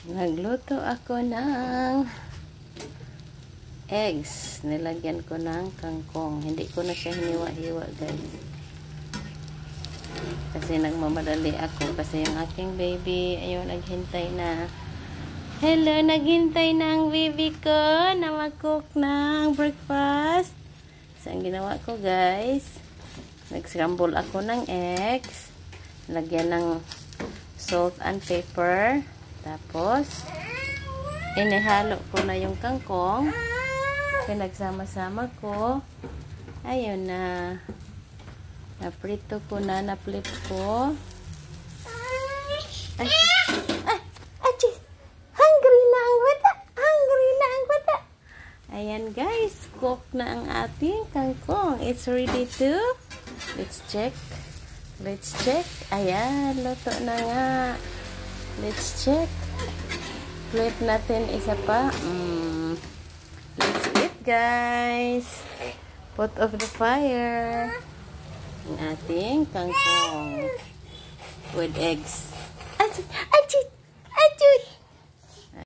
Nagluto ako ng eggs. Nilagyan ko ng kangkong. Hindi ko na siya hiniwa-hiwa, guys. Kasi nagmamadali ako. Kasi yung aking baby, ayun, naghintay na. Hello, naghintay na ang baby ko na mag-cook ng breakfast. So, ang ginawa ko, guys, nag-scramble ako ng eggs. Lagyan ng salt and pepper. Tapos, inihalo ko na yung kangkong. Pinagsama-sama ko. Ayun na. Naprito ko na, na-flip ko. Ay, hungry na ang bata. Hungry na ang bata. Ayan guys, cook na ang ating kangkong. It's ready to, let's check. Let's check. Ayan, luto na nga. Let's check. Flip natin isa pa. Let's eat, guys. Put off the fire. Ang ating kangkong with eggs.